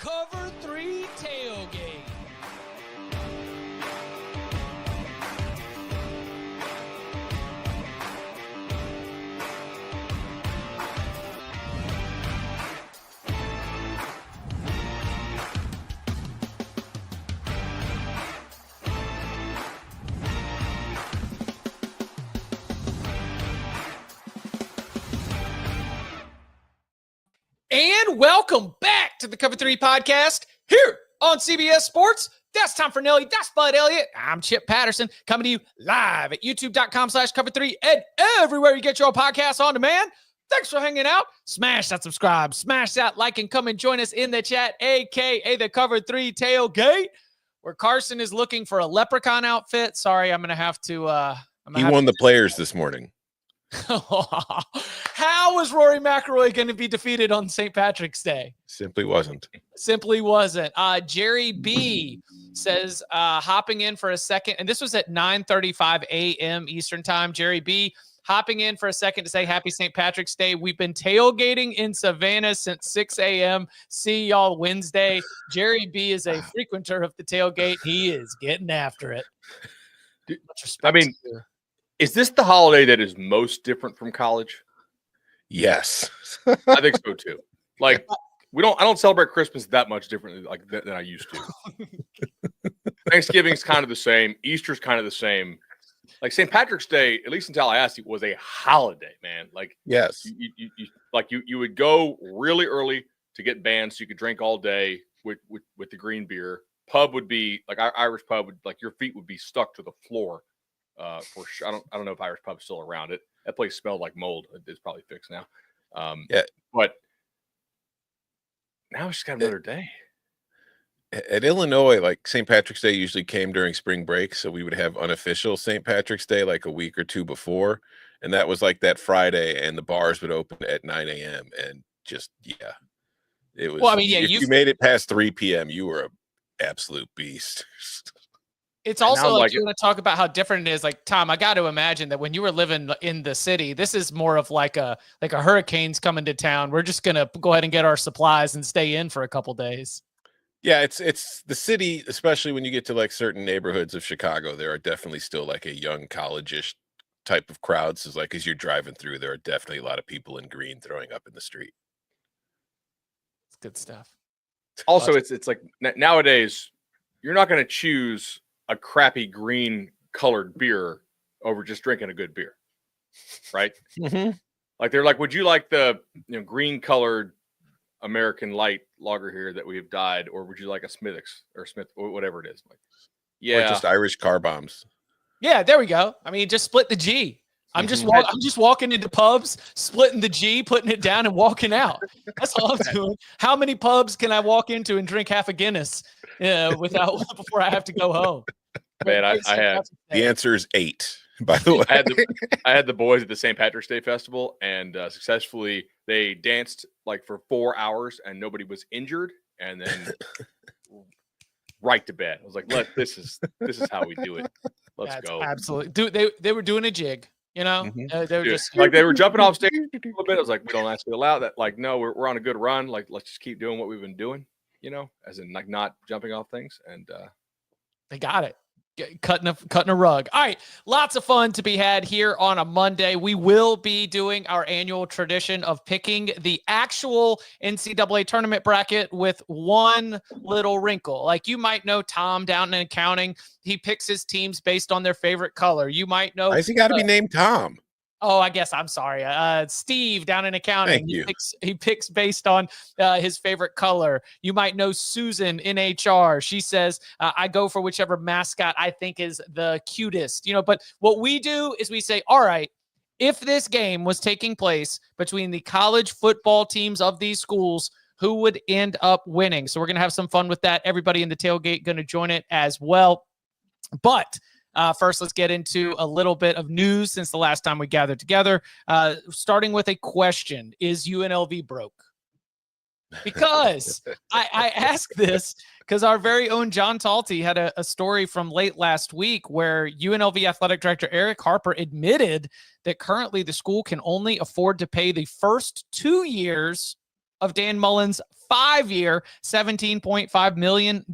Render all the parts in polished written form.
Cover 3 Tailgate. And welcome back to the Cover 3 podcast here on CBS Sports. That's Tom Fornelli. That's Bud Elliott. I'm Chip Patterson coming to you live at youtube.com/cover3 and everywhere you get your podcasts on demand. Thanks for hanging out. Smash that subscribe, smash that like, and come and join us in the chat, a.k.a. the Cover 3 Tailgate, where Carson is looking for a leprechaun outfit. Sorry, I'm going to have to... He won the players this morning. How is Rory McIlroy going to be defeated on St. Patrick's Day? Simply wasn't. Simply wasn't. Jerry B says, hopping in for a second, and this was at 9:35 a.m. Eastern time. Jerry B hopping in for a second to say happy St. Patrick's Day. We've been tailgating in Savannah since 6 a.m. See y'all Wednesday. Jerry B is a frequenter of the tailgate. He is getting after it. I mean, is this the holiday that is most different from college? Yes. I think so too. Like I don't celebrate Christmas that much differently than I used to. Thanksgiving's kind of the same. Easter's kind of the same. Like St. Patrick's Day, at least in Tallahassee, was a holiday, man. Like yes, you would go really early to get banned so you could drink all day with the green beer. Pub would be like our Irish pub would, like, your feet would be stuck to the floor. For sure. I don't know if Irish Pub's still around. That place smelled like mold. It's probably fixed now. Yeah, but now it's just got another day. At Illinois, like St. Patrick's Day usually came during spring break, so we would have unofficial St. Patrick's Day like a week or two before, and that was like that Friday, and the bars would open at 9 a.m. and just it was. Well, I mean, if you made it past 3 p.m., you were an absolute beast. It's also like you want to talk about how different it is. Like, Tom, I got to imagine that when you were living in the city, this is more of like a hurricane's coming to town. We're just going to go ahead and get our supplies and stay in for a couple days. Yeah, it's the city, especially when you get to like certain neighborhoods of Chicago, there are definitely still like a young college-ish type of crowds. So like as you're driving through, there are definitely a lot of people in green throwing up in the street. It's good stuff. Also, it's like nowadays, you're not going to choose a crappy green colored beer over just drinking a good beer, right? Mm-hmm. Like they're like, would you like the green colored American light lager here that we have dyed, or would you like a Smith or whatever it is? Like, or just Irish car bombs. Yeah, there we go. I mean, just split the G. I'm just walking into pubs, splitting the G, putting it down, and walking out. That's all I'm doing. How many pubs can I walk into and drink half a Guinness before I have to go home? Man, I had the answer is 8. By the way, I had the boys at the St. Patrick's Day Festival, and successfully they danced like for 4 hours, and nobody was injured, and then right to bed. I was like, this is how we do it. Let's go. Absolutely. They were doing a jig. You know, mm-hmm. They were just like they were jumping off stage a little bit. I was like, we don't actually allow that. Like, no, we're on a good run. Like, let's just keep doing what we've been doing. You know, as in like not jumping off things. And they got it. Cutting a rug. All right. Lots of fun to be had here on a Monday. We will be doing our annual tradition of picking the actual NCAA tournament bracket with one little wrinkle. Like, you might know Tom down in accounting. He picks his teams based on their favorite color. You might know. Why has he got to be named Tom? Oh, I guess I'm sorry. Steve down in accounting. He picks based on his favorite color. You might know Susan in HR. She says, I go for whichever mascot I think is the cutest. You know, but what we do is we say, all right, if this game was taking place between the college football teams of these schools, who would end up winning? So we're going to have some fun with that. Everybody in the tailgate going to join it as well. But first, let's get into a little bit of news since the last time we gathered together. Starting with a question: is UNLV broke? Because I ask this because our very own John Talty had a story from late last week where UNLV athletic director Eric Harper admitted that currently the school can only afford to pay the first 2 years of Dan Mullen's 5-year, $17.5 million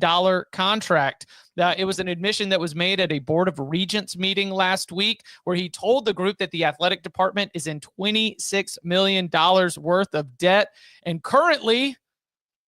contract. It was an admission that was made at a Board of Regents meeting last week, where he told the group that the athletic department is in $26 million worth of debt and currently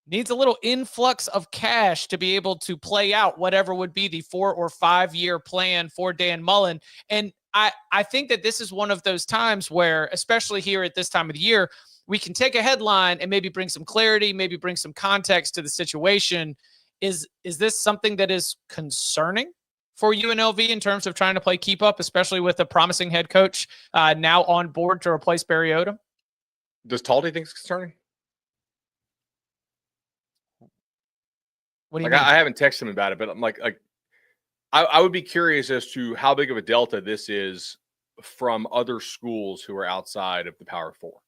needs a little influx of cash to be able to play out whatever would be the 4 or 5 year plan for Dan Mullen. And I think that this is one of those times where, especially here at this time of the year, we can take a headline and maybe bring some clarity, maybe bring some context to the situation. Is this something that is concerning for UNLV in terms of trying to play keep up, especially with a promising head coach now on board to replace Barry Odom? Does Talty think it's concerning? What do you mean? I haven't texted him about it, but I'm like I would be curious as to how big of a delta this is from other schools who are outside of the Power Four.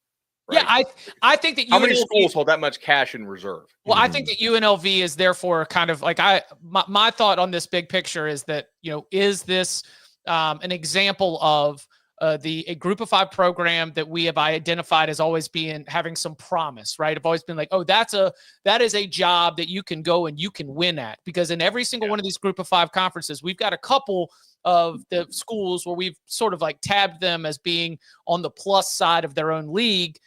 Right? Yeah, I think that how many schools hold that much cash in reserve? Well, I think that UNLV is therefore kind of like my thought on this big picture is that, is this an example of a group of 5 program that we have identified as always having some promise, right? I've always been like, oh, that is a job that you can go and you can win at, because in every single one of these group of 5 conferences, we've got a couple of the schools where we've sort of like tabbed them as being on the plus side of their own league.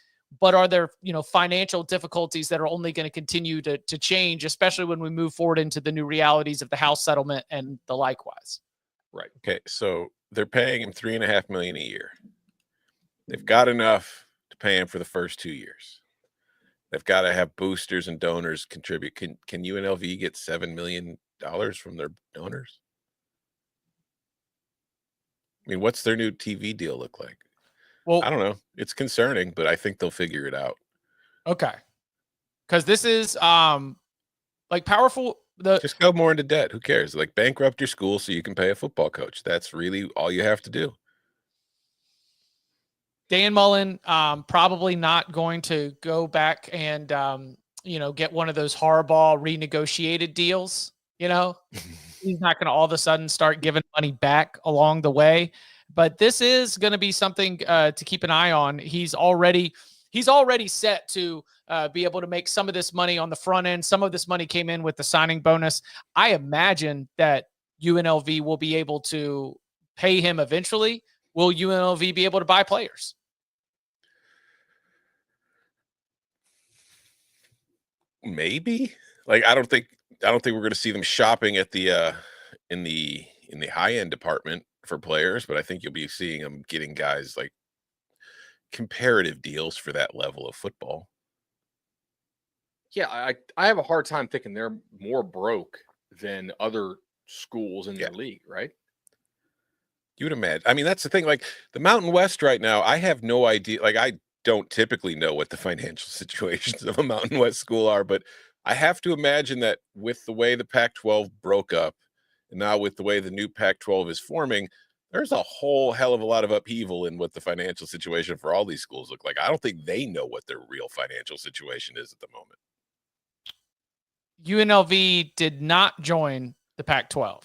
But are there, financial difficulties that are only going to continue to change, especially when we move forward into the new realities of the House settlement and the likewise? Right. Okay. So they're paying him $3.5 million a year. They've got enough to pay him for the first 2 years. They've got to have boosters and donors contribute. Can UNLV get $7 million from their donors? I mean, what's their new TV deal look like? Well, I don't know. It's concerning, but I think they'll figure it out. Okay. Because this is like powerful. Just go more into debt. Who cares? Like, bankrupt your school so you can pay a football coach. That's really all you have to do. Dan Mullen probably not going to go back and get one of those Harbaugh renegotiated deals. He's not going to all of a sudden start giving money back along the way. But this is going to be something to keep an eye on. He's already set to be able to make some of this money on the front end. Some of this money came in with the signing bonus. I imagine that UNLV will be able to pay him eventually. Will UNLV be able to buy players? Maybe. Like, I don't think we're going to see them shopping at the in the high end department for players, but I think you'll be seeing them getting guys like comparative deals for that level of football. Yeah, I have a hard time thinking they're more broke than other schools in their league, right? You would imagine. I mean, that's the thing. Like, the Mountain West right now, I have no idea. Like, I don't typically know what the financial situations of a Mountain West school are, but I have to imagine that with the way the Pac-12 broke up, and now with the way the new Pac-12 is forming, there's a whole hell of a lot of upheaval in what the financial situation for all these schools look like. I don't think they know what their real financial situation is at the moment. UNLV did not join the Pac-12.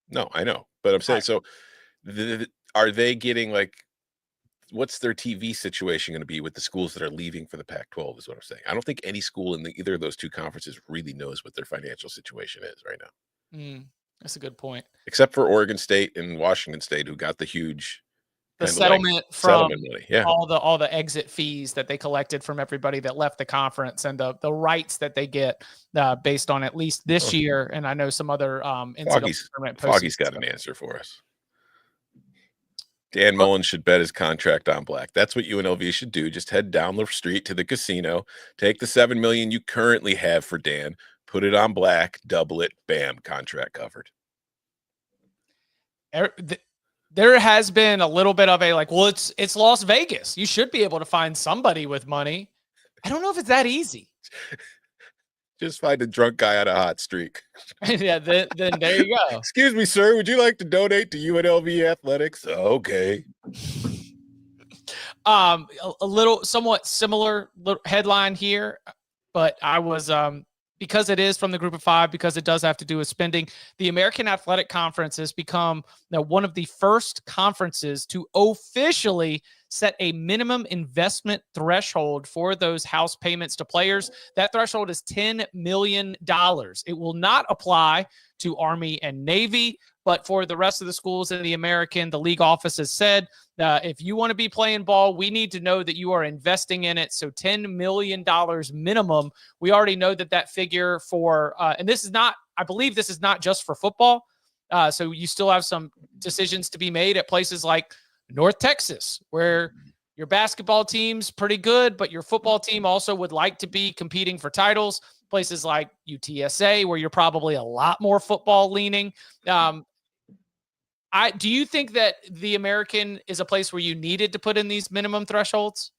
No, I know. But I'm saying, so are they getting, like, what's their TV situation going to be with the schools that are leaving for the Pac-12 is what I'm saying. I don't think any school in either of those two conferences really knows what their financial situation is right now. That's a good point. Except for Oregon State and Washington State, who got the huge settlement from settlement money. Yeah. all the exit fees that they collected from everybody that left the conference, and the rights that they get based on at least this year. And I know some other Foggy's got an answer for us. Dan Mullen should bet his contract on black. That's what UNLV should do. Just head down the street to the casino, take the $7 million you currently have for Dan, put it on black, double it, bam, contract covered. There has been a little bit of a it's Las Vegas. You should be able to find somebody with money. I don't know if it's that easy. Just find a drunk guy on a hot streak. Yeah, then there you go. Excuse me, sir. Would you like to donate to UNLV Athletics? Okay. A little somewhat similar headline here, but I was because it is from the group of five, because it does have to do with spending, the American Athletic Conference has become one of the first conferences to officially set a minimum investment threshold for those house payments to players. That threshold is $10 million. It will not apply to Army and Navy, but for the rest of the schools in the American, the league office has said, if you want to be playing ball, we need to know that you are investing in it. So $10 million minimum. We already know that figure for, and this is not, I believe this is not just for football. So you still have some decisions to be made at places like North Texas, where your basketball team's pretty good, but your football team also would like to be competing for titles. Places like UTSA, where you're probably a lot more football leaning. Do you think that the American is a place where you needed to put in these minimum thresholds?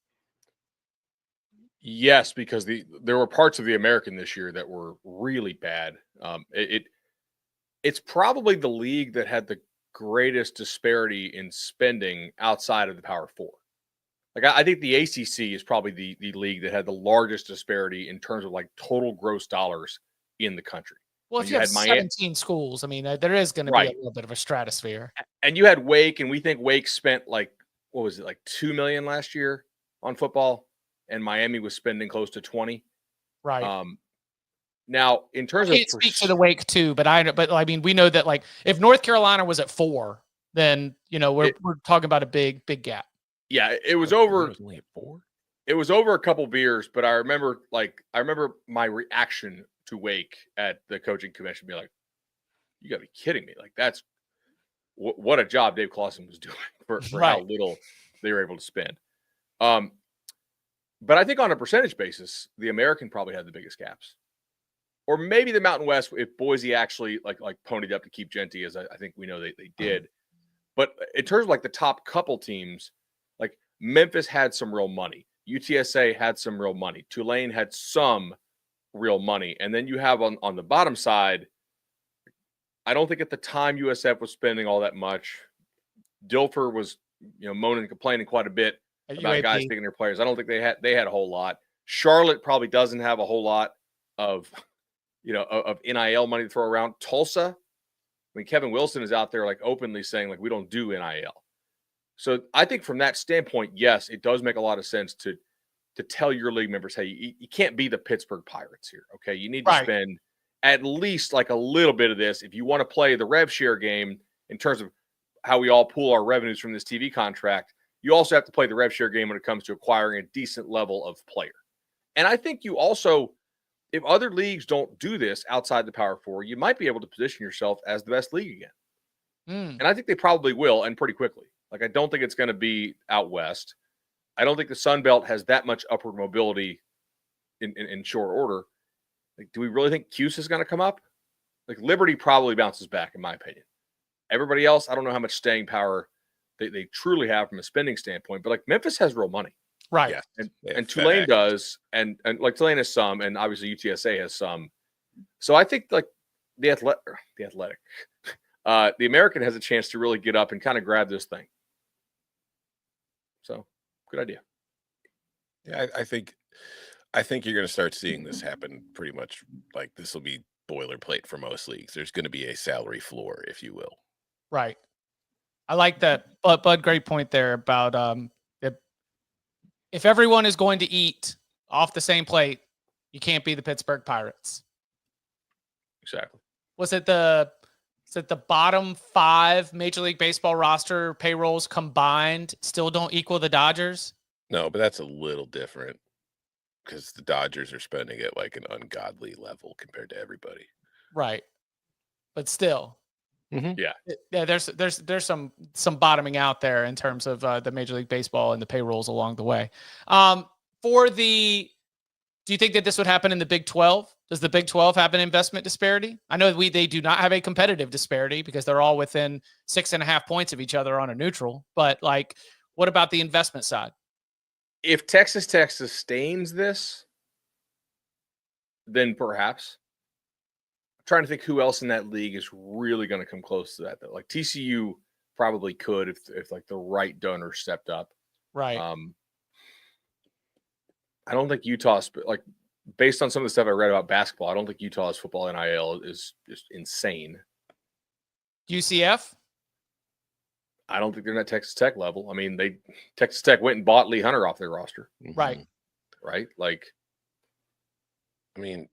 Yes, because there were parts of the American this year that were really bad. It's probably the league that had the greatest disparity in spending outside of the Power Four. Like, I think the ACC is probably the league that had the largest disparity in terms of like total gross dollars in the country. Well, if you have 17 schools, I mean, there is going to be a little bit of a stratosphere. And you had Wake, and we think Wake spent like, what was it, like $2 million last year on football, and Miami was spending close to 20. Right. Now, in terms I can't speak to the Wake too, but I mean, we know that like if North Carolina was at 4, then we're talking about a big gap. Yeah, it was over. It was only at 4. It was over a couple beers, but I remember my reaction to Wake at the coaching convention, be like, "You got to be kidding me! Like, that's what a job Dave Clawson was doing for how little they were able to spend." But I think on a percentage basis, the American probably had the biggest gaps, or maybe the Mountain West if Boise actually like ponied up to keep Genty, as I think we know they did. But in terms of like the top couple teams, like Memphis had some real money. UTSA had some real money. Tulane had some real money. And then you have on the bottom side, I don't think at the time USF was spending all that much. Dilfer was, moaning and complaining quite a bit about guys taking their players. I don't think they had a whole lot. Charlotte probably doesn't have a whole lot of NIL money to throw around. Tulsa, I mean, Kevin Wilson is out there like openly saying like we don't do NIL. So I think from that standpoint, yes, it does make a lot of sense to tell your league members, hey, you can't be the Pittsburgh Pirates here. Okay, you need to spend at least like a little bit of this if you want to play the rev share game in terms of how we all pool our revenues from this TV contract. You also have to play the rev share game when it comes to acquiring a decent level of player. And I think you also, if other leagues don't do this outside the Power Four, you might be able to position yourself as the best league again. And I think they probably will, and pretty quickly. Like, I don't think it's going to be out west. I don't think the Sun Belt has that much upward mobility in short order. Like, do we really think Cuse is going to come up? Like, Liberty probably bounces back, in my opinion. Everybody else, I don't know how much staying power they truly have from a spending standpoint. But, like, Memphis has real money. Right. Yeah. And Tulane does. And like, Tulane has some. And obviously UTSA has some. So I think, like, the American has a chance to really get up and kind of grab this thing. So, good idea. Yeah, I think you're going to start seeing this happen pretty much. Like, this will be boilerplate for most leagues. There's going to be a salary floor, if you will. Right. I like that. But Bud, great point there about if everyone is going to eat off the same plate, you can't be the Pittsburgh Pirates. Exactly. Was it the bottom 5 Major League Baseball roster payrolls combined still don't equal the Dodgers? No, but that's a little different because the Dodgers are spending at like an ungodly level compared to everybody. Right. But still. Mm-hmm. Yeah. There's some bottoming out there in terms of the Major League Baseball and the payrolls along the way. Do you think that this would happen in the Big 12? Does the Big 12 have an investment disparity? I know they do not have a competitive disparity because they're all within 6.5 points of each other on a neutral. But like, what about the investment side? If Texas Tech sustains this, then perhaps. I'm trying to think who else in that league is really going to come close to that. Though. Like TCU probably could if like the right donor stepped up. Right. I don't think Utah based on some of the stuff I read about basketball, I don't think Utah's football NIL is just insane. UCF? I don't think they're at Texas Tech level. I mean, Texas Tech went and bought Lee Hunter off their roster. Right. Right? Like, I mean,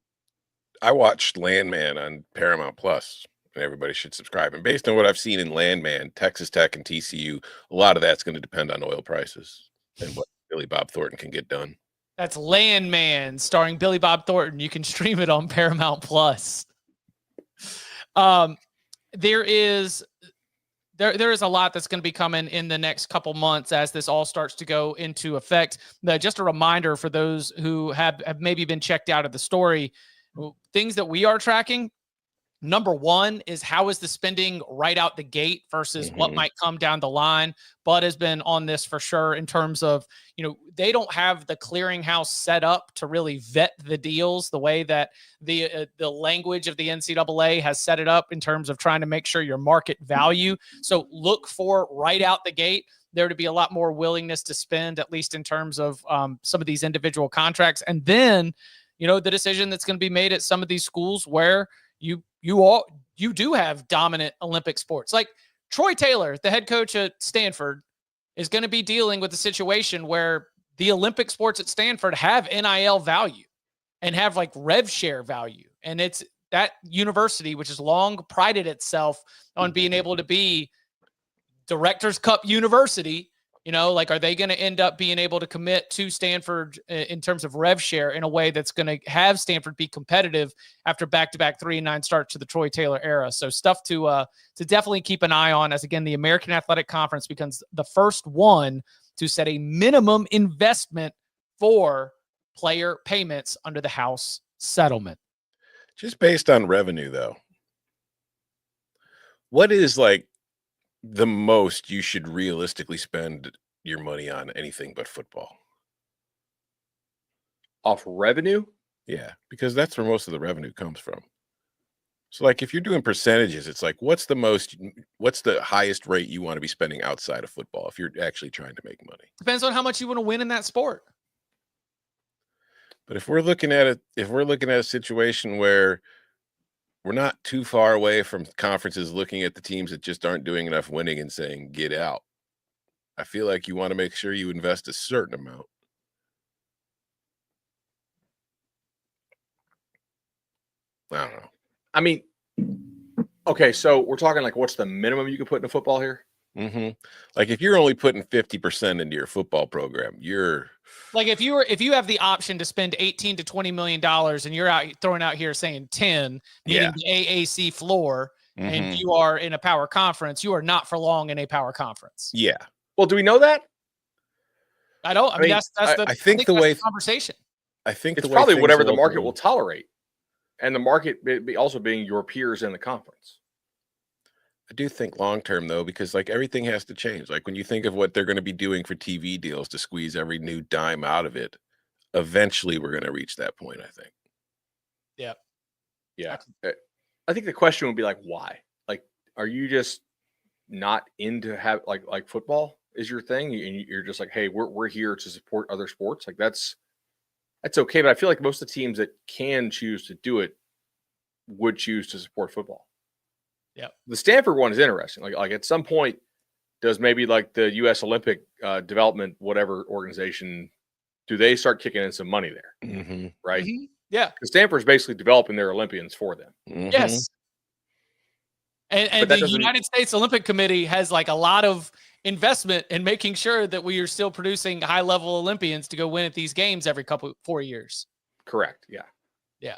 I watched Landman on Paramount Plus, and everybody should subscribe. And based on what I've seen in Landman, Texas Tech and TCU, a lot of that's going to depend on oil prices and what Billy Bob Thornton can get done. That's Landman starring Billy Bob Thornton. You can stream it on Paramount Plus. There is a lot that's going to be coming in the next couple months as this all starts to go into effect. Just a reminder for those who have maybe been checked out of the story, things that we are tracking. Number one is how is the spending right out the gate versus what might come down the line. Bud has been on this for sure in terms of, they don't have the clearinghouse set up to really vet the deals the way that the language of the NCAA has set it up in terms of trying to make sure your market value. So look for right out the gate there to be a lot more willingness to spend, at least in terms of some of these individual contracts. And then, the decision that's going to be made at some of these schools where you do have dominant Olympic sports. Like Troy Taylor, the head coach at Stanford, is going to be dealing with a situation where the Olympic sports at Stanford have NIL value and have like rev share value. And it's that university, which has long prided itself on being able to be Directors Cup University. Are they going to end up being able to commit to Stanford in terms of rev share in a way that's going to have Stanford be competitive after back-to-back 3-9 starts to the Troy Taylor era? So stuff to definitely keep an eye on as, again, the American Athletic Conference becomes the first one to set a minimum investment for player payments under the House settlement. Just based on revenue, though, what is like the most you should realistically spend your money on anything but football? Off revenue? Yeah, because that's where most of the revenue comes from. So like if you're doing percentages, it's like what's the highest rate you want to be spending outside of football if you're actually trying to make money? Depends on how much you want to win in that sport. But if we're looking at a situation where we're not too far away from conferences looking at the teams that just aren't doing enough winning and saying, get out, I feel like you want to make sure you invest a certain amount. I don't know. I mean, okay, so we're talking like what's the minimum you can put in a football here? Like if you're only putting 50% into your football program, you're like if you have the option to spend $18 to $20 million and you're out throwing out here saying 10, meaning the AAC floor, and you are in a power conference, you are not for long in a power conference. Yeah. Well, do we know that? I don't. I mean, that's the. I think the way conversation. I think it's probably whatever the market will tolerate, and the market also being your peers in the conference. I do think long term though, because like everything has to change. Like when you think of what they're going to be doing for TV deals to squeeze every new dime out of it, eventually we're going to reach that point, I think. Yeah. Yeah. I think the question would be like, why? Like, are you just not into like football is your thing? And you're just like, hey, we're here to support other sports. Like that's okay. But I feel like most of the teams that can choose to do it would choose to support football. Yeah. The Stanford one is interesting. Like at some point, does maybe like the U.S. Olympic development, whatever organization, do they start kicking in some money there? Right. Yeah. Because Stanford's basically developing their Olympians for them. Yes. And the United States Olympic Committee has like a lot of investment in making sure that we are still producing high level Olympians to go win at these games every 4 years. Correct. Yeah. Yeah.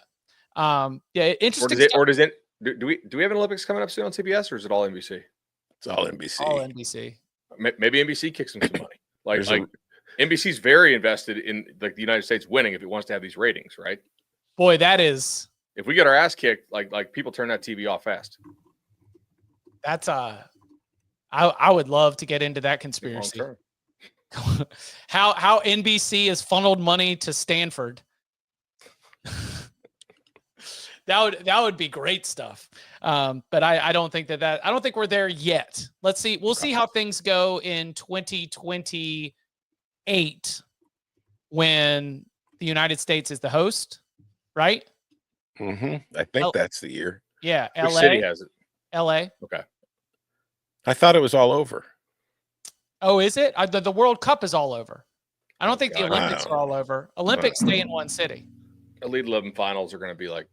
Interesting. Do we have an Olympics coming up soon on CBS, or is it all NBC? It's all NBC. All NBC. Maybe NBC kicks them some money. Like NBC's very invested in like the United States winning if it wants to have these ratings, right? Boy, that is. If we get our ass kicked, like people turn that TV off fast. That's I would love to get into that conspiracy. How NBC has funneled money to Stanford. That would be great stuff. But I don't think I don't think we're there yet. Let's see. We'll see how things go in 2028 when the United States is the host right? I think that's the year. Yeah, Which LA. city has it? LA. Okay. I thought it was all over. Oh, is it? The World Cup is all over. I don't think the God. Olympics are all over. Olympics stay in one city. Elite 11 finals are going to be like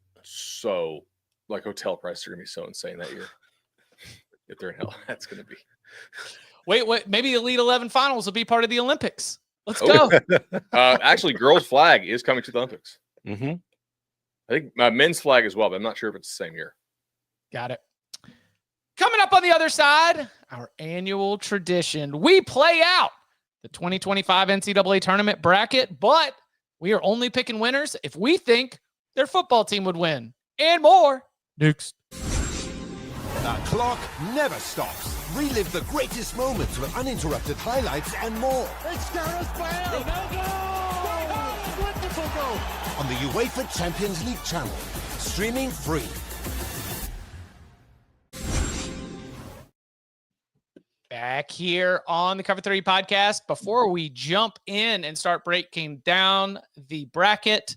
hotel prices are going to be so insane that year. If they're in hell, that's going to be. Wait, maybe the Elite 11 finals will be part of the Olympics. Let's go. Actually, girls' flag is coming to the Olympics. Mm-hmm. I think men's flag as well, but I'm not sure if it's the same year. Got it. Coming up on the other side, our annual tradition. We play out the 2025 NCAA tournament bracket, but we are only picking winners if we think their football team would win. And more. Next. The clock never stops. Relive the greatest moments with uninterrupted highlights and more. It's Gareth Bale! Ronaldo! Wonderful goal! On the UEFA Champions League channel. Streaming free. Back here on the Cover 3 podcast. Before we jump in and start breaking down the bracket,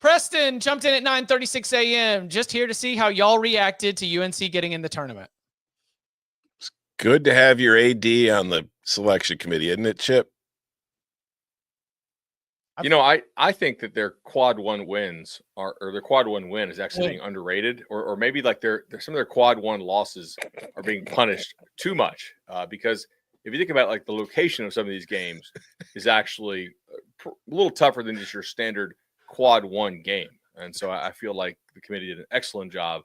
Preston jumped in at 9:36 a.m. just here to see how y'all reacted to UNC getting in the tournament. It's good to have your AD on the selection committee, isn't it, Chip? You know, I think that their quad one wins or their quad one win is actually being underrated, or maybe like some of their quad one losses are being punished too much because if you think about like the location of some of these games is actually a little tougher than just your standard quad one game. And so I feel like the committee did an excellent job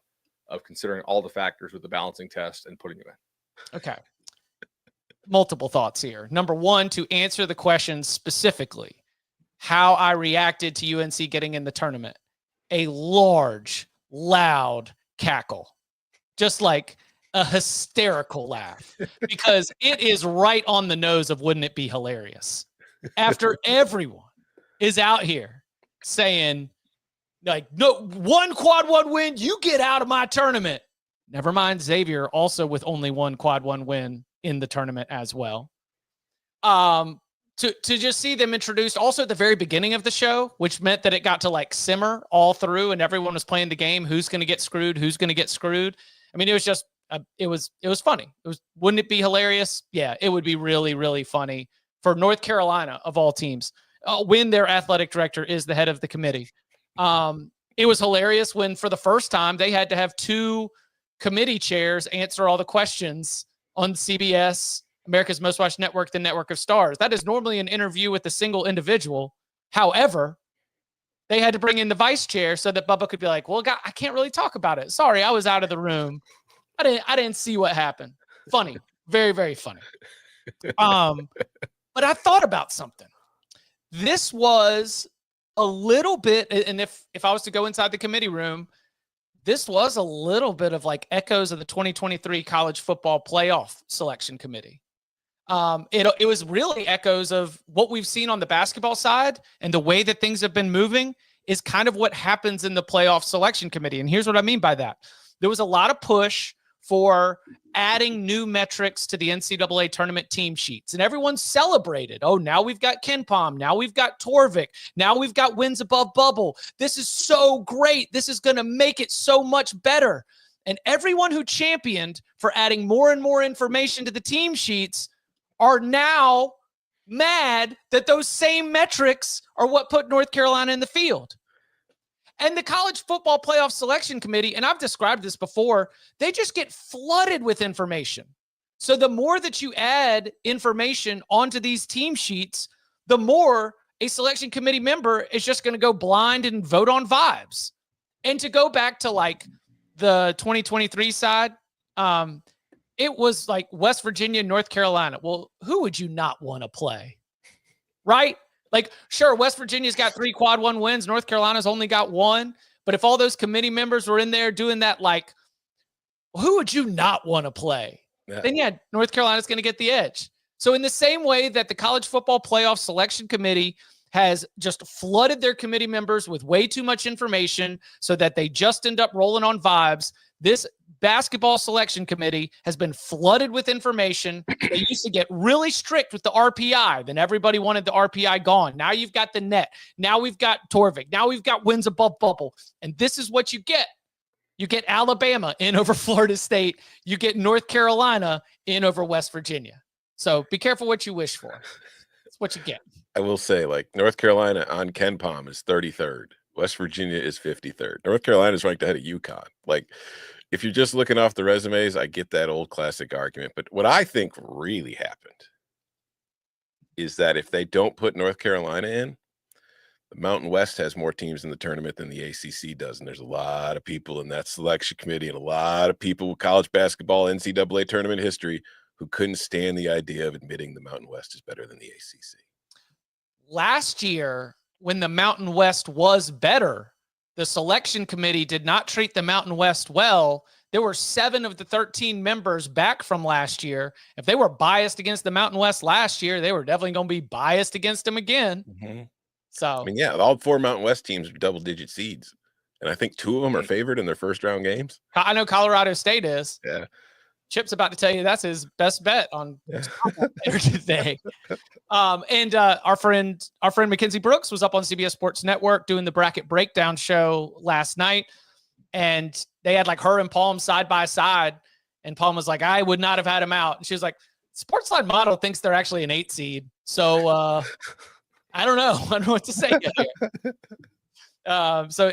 of considering all the factors with the balancing test and putting them in. Okay. Multiple thoughts here. Number one, to answer the question specifically, how I reacted to UNC getting in the tournament. A large, loud cackle. Just like a hysterical laugh. Because it is right on the nose of wouldn't it be hilarious? After everyone is out here saying, like, no, one quad one win, you get out of my tournament. Never mind Xavier, also with only one quad one win in the tournament as well. To just see them introduced also at the very beginning of the show, which meant that it got to like simmer all through and everyone was playing the game. Who's going to get screwed? Who's going to get screwed? I mean, it was just, it was funny. Wouldn't it be hilarious? Yeah, it would be really, really funny for North Carolina of all teams when their athletic director is the head of the committee. It was hilarious when for the first time they had to have two committee chairs answer all the questions on CBS, America's Most Watched Network, the Network of Stars. That is normally an interview with a single individual. However, they had to bring in the vice chair so that Bubba could be like, well, God, I can't really talk about it. Sorry, I was out of the room. I didn't see what happened. Funny. Very, very funny. But I thought about something. This was a little bit, and if I was to go inside the committee room, this was a little bit of like echoes of the 2023 college football playoff selection committee. It was really echoes of what we've seen on the basketball side, and the way that things have been moving is kind of what happens in the playoff selection committee. And here's what I mean by that. There was a lot of push for adding new metrics to the NCAA tournament team sheets, and everyone celebrated. Oh, now we've got KenPom. Now we've got Torvik. Now we've got wins above bubble. This is so great. This is going to make it so much better. And everyone who championed for adding more and more information to the team sheets are now mad that those same metrics are what put North Carolina in the field. And the college football playoff selection committee, and I've described this before, they just get flooded with information. So the more that you add information onto these team sheets, the more a selection committee member is just going to go blind and vote on vibes. And to go back to like the 2023 side, it was like West Virginia, North Carolina. Well, who would you not want to play? Right? Like, sure, West Virginia's got 3 quad one wins. North Carolina's only got 1. But if all those committee members were in there doing that, like, who would you not want to play? Yeah. Then, yeah, North Carolina's going to get the edge. So in the same way that the college football playoff selection committee has just flooded their committee members with way too much information so that they just end up rolling on vibes, This basketball selection committee has been flooded with information. They used to get really strict with the RPI. Then everybody wanted the RPI gone. Now you've got the net. Now we've got Torvik. Now we've got wins above bubble. And this is what you get. You get Alabama in over Florida State. You get North Carolina in over West Virginia. So be careful what you wish for. That's what you get. I will say, like, North Carolina on KenPom is 33rd. West Virginia is 53rd. North Carolina is ranked ahead of UConn. Like, if you're just looking off the resumes, I get that old classic argument. But what I think really happened is that if they don't put North Carolina in, the Mountain West has more teams in the tournament than the ACC does. And there's a lot of people in that selection committee and a lot of people with college basketball, NCAA tournament history who couldn't stand the idea of admitting the Mountain West is better than the ACC. Last year, when the Mountain West was better, the selection committee did not treat the Mountain West well. There were 7 of the 13 members back from last year. If they were biased against the Mountain West last year, they were definitely going to be biased against them again. Mm-hmm. So, I mean, yeah, all 4 Mountain West teams are double-digit seeds. And I think 2 of them are favored in their first-round games. I know Colorado State is. Yeah. Chip's about to tell you that's his best bet on today. And our friend Mackenzie Brooks was up on CBS Sports Network doing the bracket breakdown show last night, and they had like her and Palm side by side, and Palm was like, "I would not have had him out," and she was like, "Sportsline Model thinks they're actually an 8 seed, so I don't know. I don't know what to say here." So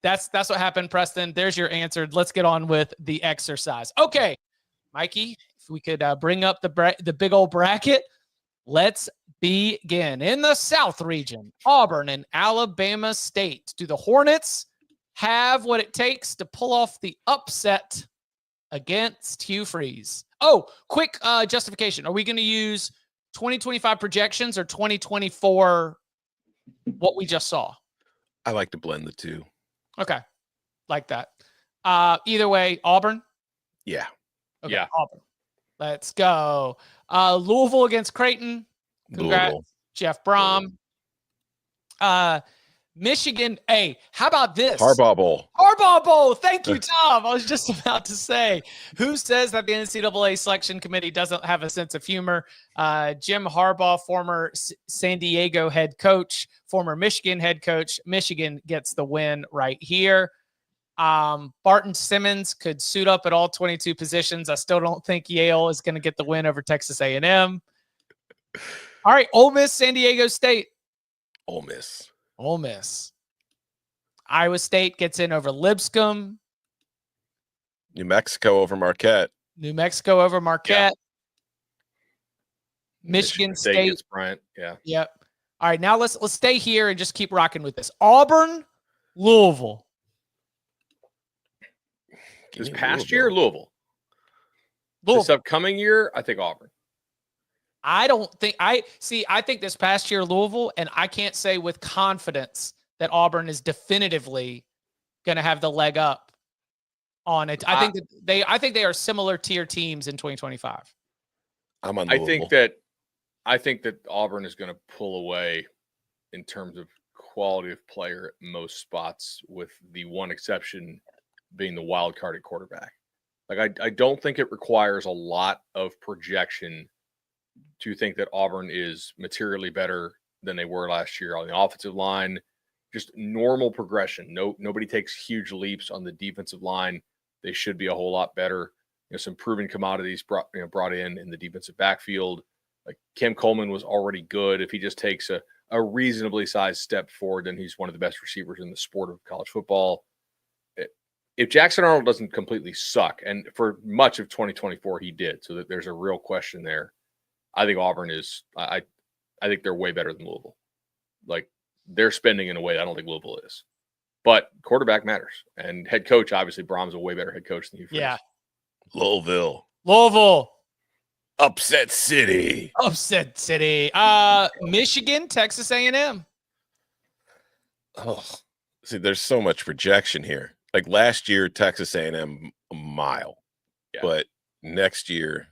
that's what happened, Preston. There's your answer. Let's get on with the exercise. Okay. Mikey, if we could bring up the big old bracket, let's begin. In the South region, Auburn and Alabama State. Do the Hornets have what it takes to pull off the upset against Hugh Freeze? Oh, quick justification. Are we going to use 2025 projections or 2024 what we just saw? I like to blend the two. Okay. Like that. Either way, Auburn? Yeah. Okay, yeah. Auburn. Let's go. Louisville against Creighton. Congrats, Louisville. Jeff Brom. Michigan. Hey, how about this? Harbaugh Bowl. Harbaugh Bowl. Thank you, Tom. I was just about to say, who says that the NCAA selection committee doesn't have a sense of humor? Jim Harbaugh, former San Diego head coach, former Michigan head coach. Michigan gets the win right here. Barton Simmons could suit up at all 22 positions. I still don't think Yale is going to get the win over Texas A&M. All right, Ole Miss, San Diego State. Ole Miss. Ole Miss. Iowa State gets in over Lipscomb. New Mexico over Marquette. New Mexico over Marquette. Yeah. Michigan State gets Bryant. Yeah. Yep. All right, now let's stay here and just keep rocking with this. Auburn, Louisville. This past year, Louisville. This upcoming year, I think Auburn. I think this past year, Louisville, and I can't say with confidence that Auburn is definitively going to have the leg up on it. I think they are similar tier teams in 2025. I'm on Louisville. I think that Auburn is going to pull away in terms of quality of player at most spots, with the one exception being the wild card at quarterback. Like, I don't think it requires a lot of projection to think that Auburn is materially better than they were last year on the offensive line. Just normal progression. Nobody takes huge leaps on the defensive line. They should be a whole lot better. Some proven commodities brought in the defensive backfield. Like, Kim Coleman was already good. If he just takes a reasonably sized step forward, then he's one of the best receivers in the sport of college football. If Jackson Arnold doesn't completely suck, and for much of 2024 he did, so that there's a real question there. I think Auburn is. I think they're way better than Louisville. Like, they're spending in a way that I don't think Louisville is. But quarterback matters, and head coach, obviously Brom's a way better head coach than you. Yeah. Louisville. Upset City. Michigan, Texas A&M. Oh, see, there's so much projection here. Like, last year, Texas A&M a mile, but next year,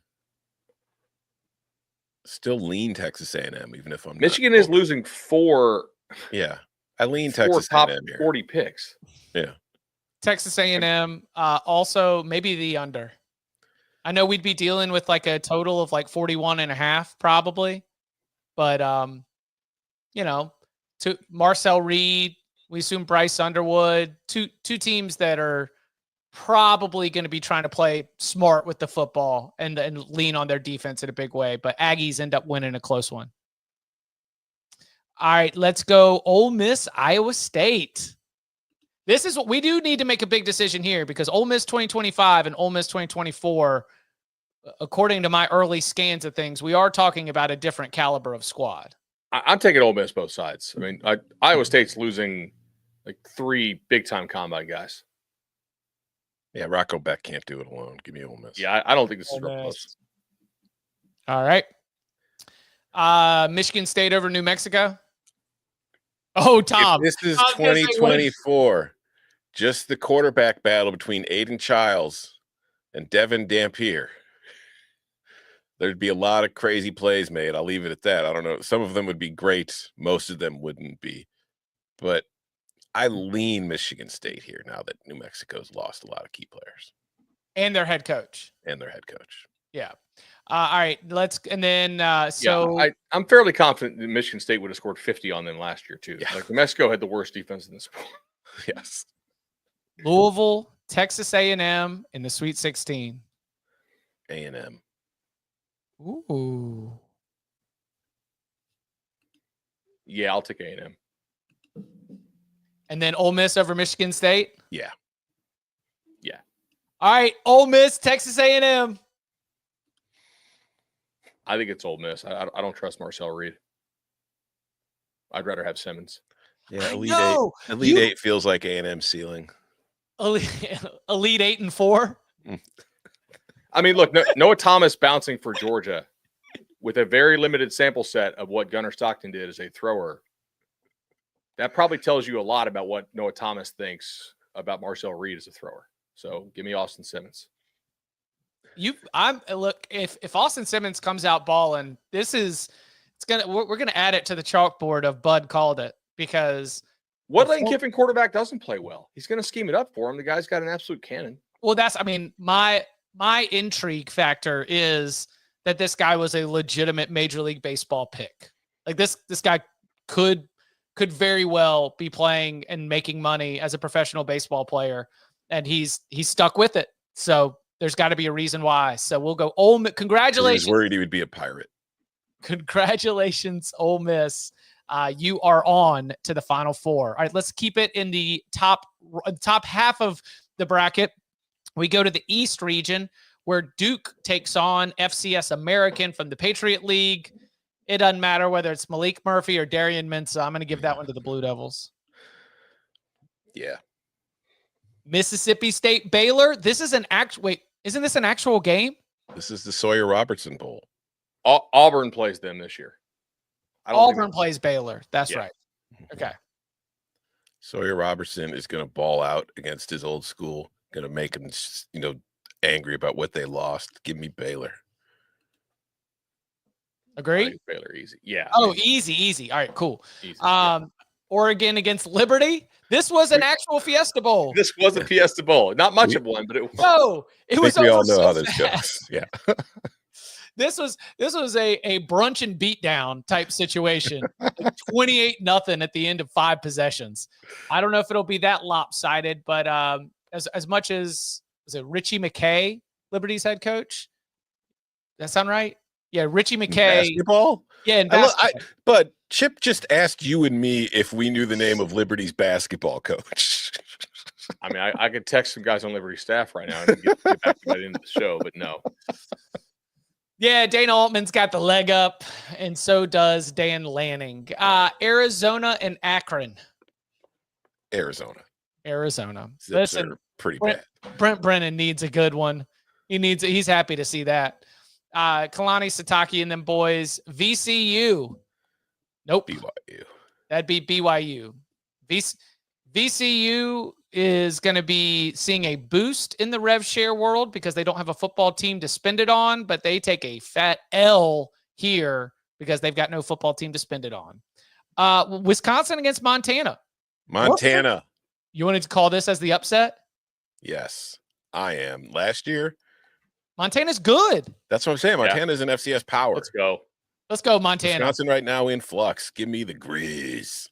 still lean Texas A&M. Even if I'm Michigan is losing 4. Yeah, I lean Texas top A&M here. 40 picks. Yeah, Texas A&M, also maybe the under. I know we'd be dealing with like a total of like 41.5 probably, but to Marcel Reed, we assume Bryce Underwood, two teams that are probably going to be trying to play smart with the football and lean on their defense in a big way, but Aggies end up winning a close one. All right, let's go Ole Miss, Iowa State. This is what we do need to make a big decision here because Ole Miss 2025 and Ole Miss 2024, according to my early scans of things, we are talking about a different caliber of squad. I'm taking Ole Miss both sides. I mean, Iowa State's losing like 3 big-time combine guys. Yeah, Rocco Beck can't do it alone. Give me Ole Miss. Yeah, I don't think this is real close. All right. Michigan State over New Mexico. Oh, Tom. If this is 2024. Just the quarterback battle between Aiden Childs and Devin Dampier. There'd be a lot of crazy plays made. I'll leave it at that. I don't know. Some of them would be great. Most of them wouldn't be. But I lean Michigan State here now that New Mexico's lost a lot of key players. And their head coach. Yeah. All right. I'm fairly confident that Michigan State would have scored 50 on them last year, too. Yeah. Like, New Mexico had the worst defense in the sport. Yes. Louisville, Texas A&M in the Sweet 16. A&M. Ooh. Yeah, I'll take A&M. And then Ole Miss over Michigan State? Yeah. All right, Ole Miss, Texas A&M. I think it's Ole Miss. I don't trust Marcel Reed. I'd rather have Simmons. Yeah, Elite Eight feels like A&M ceiling. Elite 8 and 4. I mean, look, Noah Thomas bouncing for Georgia with a very limited sample set of what Gunnar Stockton did as a thrower. That probably tells you a lot about what Noah Thomas thinks about Marcel Reed as a thrower. So give me Austin Simmons. If Austin Simmons comes out balling, we're gonna add it to the chalkboard of Bud called it because what Lane Kiffin quarterback doesn't play well? He's gonna scheme it up for him. The guy's got an absolute cannon. Well, my intrigue factor is that this guy was a legitimate Major League Baseball pick. Like this guy could very well be playing and making money as a professional baseball player, and he's stuck with it. So there's got to be a reason why. So we'll go Ole Miss. Congratulations. He was worried he would be a Pirate. Congratulations, Ole Miss. You are on to the Final Four. All right, let's keep it in the top half of the bracket. We go to the East region where Duke takes on FCS American from the Patriot League. It doesn't matter whether it's Malik Murphy or Darian Mensah. I'm going to give that one to the Blue Devils. Yeah. Mississippi State Baylor. This is isn't this an actual game? This is the Sawyer Robertson Bowl. Auburn plays them this year. Auburn plays Baylor. That's right. Okay. Sawyer Robertson is going to ball out against his old school. Going to make him, angry about what they lost. Give me Baylor. Agree? Baylor easy. Yeah. Oh, easy. All right, cool. Easy, Oregon against Liberty. This was an actual Fiesta Bowl. This was a Fiesta Bowl. Not much of one, but it was. No, it was. We all know how this goes. Yeah. This was a brunch and beatdown type situation. 28-0 at the end of 5 possessions. I don't know if it'll be that lopsided, but as much as was it Richie McKay, Liberty's head coach? Does that sound right? Yeah, Richie McKay. Basketball? Yeah, in basketball. But Chip just asked you and me if we knew the name of Liberty's basketball coach. I mean, I could text some guys on Liberty staff right now and get back to that end of the show, but no. Yeah, Dana Altman's got the leg up, and so does Dan Lanning. Arizona and Akron. Arizona. Listen, pretty bad. Brent Brennan needs a good one. He's happy to see that. Kalani Sitake and them boys. VCU. Nope. BYU. That'd be BYU. VCU is going to be seeing a boost in the rev share world because they don't have a football team to spend it on, but they take a fat L here because they've got no football team to spend it on. Wisconsin against Montana. Montana. You wanted to call this as the upset? Yes, I am. Last year, Montana's good. that's what I'm saying. Montana's an FCS power. Let's go. Let's go, Montana. Wisconsin right now in flux. Give me the Grizz.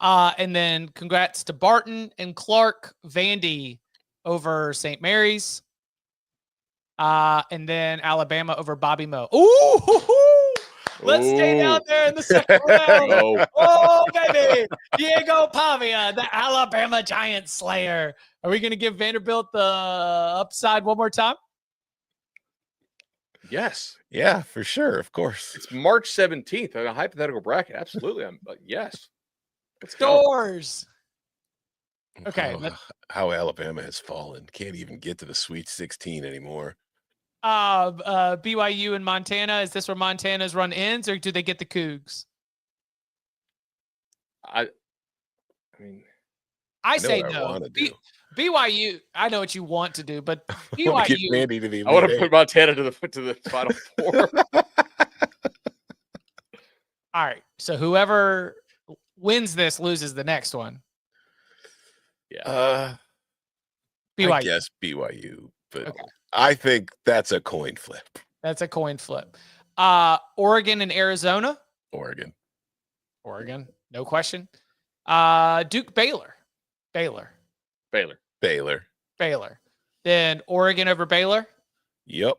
And then congrats to Barton and Clark. Vandy over St. Mary's. And then Alabama over Bobby Moe. Ooh, let's stay down there in the second round. Oh, baby. Diego Pavia, the Alabama Giant Slayer. Are we going to give Vanderbilt the upside one more time? Yes. Yeah, for sure. Of course. It's March 17th in a hypothetical bracket. Absolutely. I'm yes. Let's Doors. go. Okay. How Alabama has fallen. Can't even get to the Sweet 16 anymore. BYU and Montana. Is this where Montana's run ends, or do they get the Cougs? I mean, I say what I no. wanna do. BYU, I know what you want to do, but I wanna get BYU. Vandy to the I want to Elite put Montana to the Final Four. All right. So whoever wins this loses the next one. Yeah. BYU. I guess BYU, but Okay. I think that's a coin flip. That's a coin flip. Oregon and Arizona. Oregon. No question. Duke, Baylor. Baylor. Then Oregon over Baylor. Yep.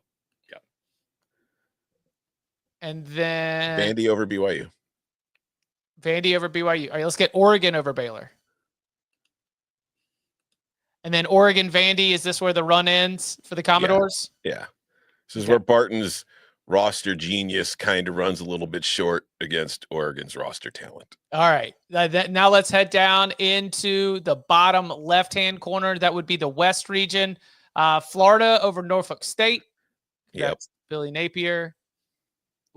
And then Vandy over BYU. Vandy over BYU. All right, let's get Oregon over Baylor. And then Oregon, Vandy. Is this where the run ends for the Commodores? Yeah. This is where Barton's roster genius kind of runs a little bit short against Oregon's roster talent. All right. Now let's head down into the bottom left-hand corner. That would be the West region. Florida over Norfolk State. Yep. That's Billy Napier.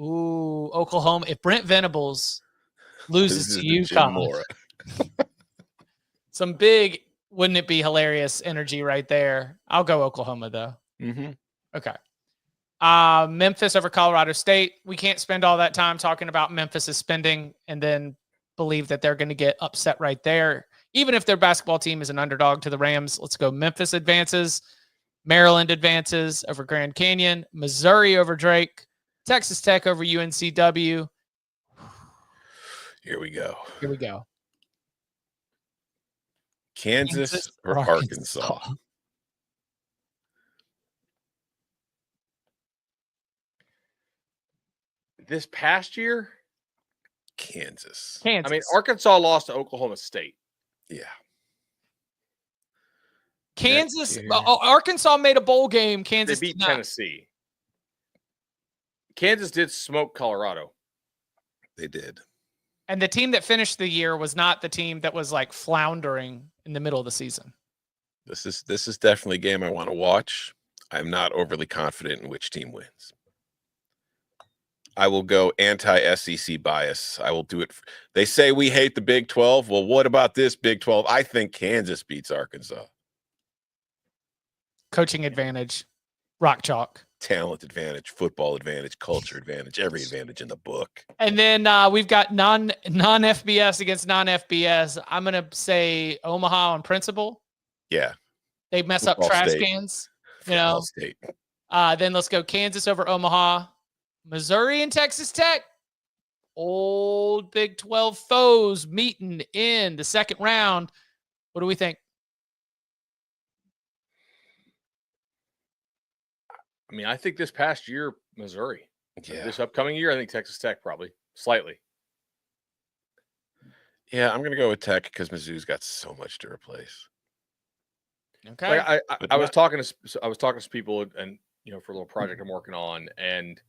Ooh, Oklahoma. If Brent Venables loses to UConn, some big, wouldn't it be hilarious energy right there? I'll go Oklahoma, though. Mm-hmm. Okay. Memphis over Colorado State. We can't spend all that time talking about Memphis's spending and then believe that they're going to get upset right there. Even if their basketball team is an underdog to the Rams, let's go Memphis advances. Maryland advances over Grand Canyon. Missouri over Drake. Texas Tech over UNCW. Here we go. Kansas or Arkansas? This past year, Kansas. I mean, Arkansas lost to Oklahoma State. Yeah. Kansas. Arkansas made a bowl game. Kansas They beat did not. Tennessee. Kansas did smoke Colorado. They did. And the team that finished the year was not the team that was like floundering in the middle of the season. This is definitely a game I want to watch. I'm not overly confident in which team wins. I will go anti-SEC bias. I will do it. They say we hate the Big 12. Well, what about this Big 12? I think Kansas beats Arkansas. Coaching advantage, rock chalk. Talent advantage, football advantage, culture advantage, every advantage in the book. And then we've got non-FBS against non-FBS. I'm going to say Omaha on principle. Yeah. They mess Football up trash State. cans. Football State. Then let's go Kansas over Omaha. Missouri and Texas Tech. Old Big 12 foes meeting in the second round. What do we think? I mean, I think this past year, Missouri. Yeah. This upcoming year, I think Texas Tech probably slightly. Yeah, I'm going to go with Tech because Mizzou's got so much to replace. Okay. Like I was talking to some people, and for a little project I'm working on, and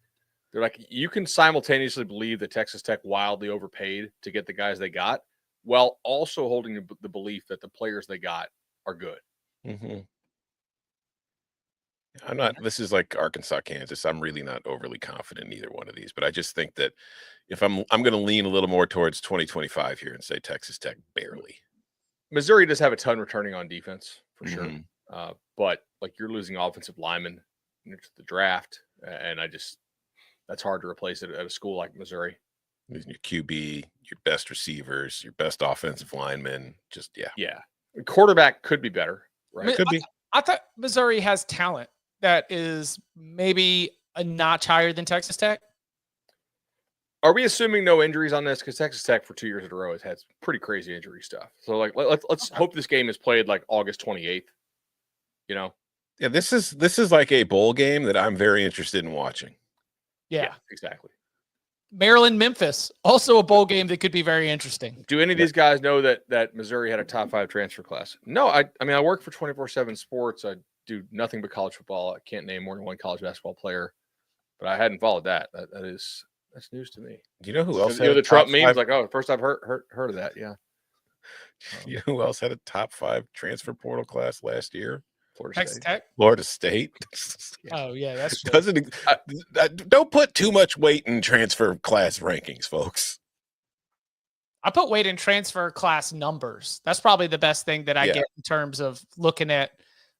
they're like, you can simultaneously believe that Texas Tech wildly overpaid to get the guys they got, while also holding the belief that the players they got are good. Mm-hmm. I'm not. This is like Arkansas, Kansas. I'm really not overly confident in either one of these, but I just think that if I'm going to lean a little more towards 2025 here and say Texas Tech barely. Missouri does have a ton returning on defense for sure, but like you're losing offensive linemen to the draft, and that's hard to replace it at a school like Missouri. Losing your QB, your best receivers, your best offensive linemen. Just yeah. Quarterback could be better, right? Could be. I thought Missouri has talent that is maybe a notch higher than Texas Tech. Are we assuming no injuries on this? Because Texas Tech for 2 years in a row has had pretty crazy injury stuff. So like, let's hope this game is played like August 28th. You know? Yeah, this is like a bowl game that I'm very interested in watching. Yeah, exactly. Maryland, Memphis, also a bowl game that could be very interesting. Do any of these guys know that Missouri had a top 5 transfer class? No, I mean, I work for 24/7 Sports. I do nothing but college football. I can't name more than one college basketball player, but I hadn't followed that. That's news to me. Do you know who else? You know the Trump memes? Like, oh, first I've heard of that. Yeah. You know who else had a top 5 transfer portal class last year? Texas Tech. Florida State. Oh yeah, that's true. Don't put too much weight in transfer class rankings, folks. I put weight in transfer class numbers. That's probably the best thing that I get in terms of looking at,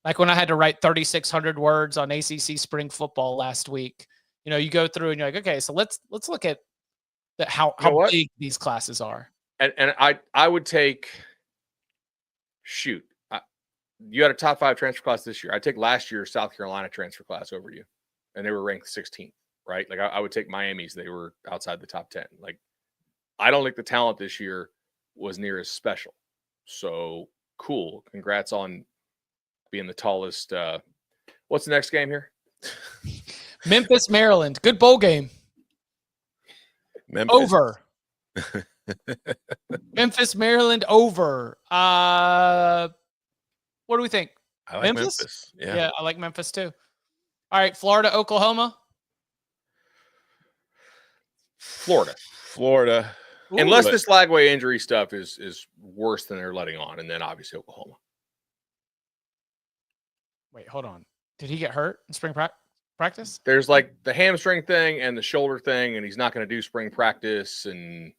like when I had to write 3,600 words on ACC spring football last week. You know, you go through and you're like, okay, so let's look at how big these classes are. And I would take, you had a top 5 transfer class this year. I'd take last year's South Carolina transfer class over you, and they were ranked 16th, right? Like I would take Miami's. They were outside the top 10. Like I don't think the talent this year was near as special. So cool. Congrats on being the tallest. What's the next game here? Memphis, Maryland. Good bowl game. Memphis. Over. Memphis, Maryland, over. What do we think? I like Memphis. Yeah, I like Memphis too. All right, Florida, Oklahoma. Florida. Ooh, unless this Lagway injury stuff is worse than they're letting on, and then obviously Oklahoma. Wait, hold on. Did he get hurt in spring practice? There's like the hamstring thing and the shoulder thing, and he's not going to do spring practice. And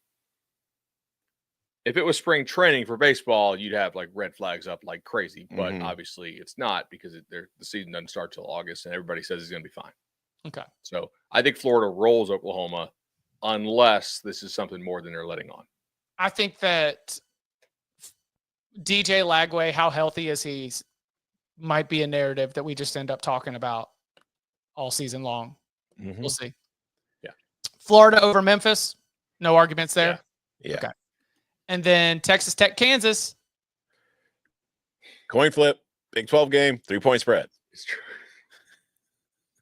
if it was spring training for baseball, you'd have like red flags up like crazy. But obviously it's not, because the season doesn't start till August, and everybody says he's going to be fine. Okay. So I think Florida rolls Oklahoma unless this is something more than they're letting on. I think that DJ Lagway, how healthy is he, might be a narrative that we just end up talking about all season long. We'll see. Yeah. Florida over Memphis. No arguments there. Yeah. Okay. And then Texas Tech, Kansas. Coin flip. Big 12 game. 3-point spread. It's true.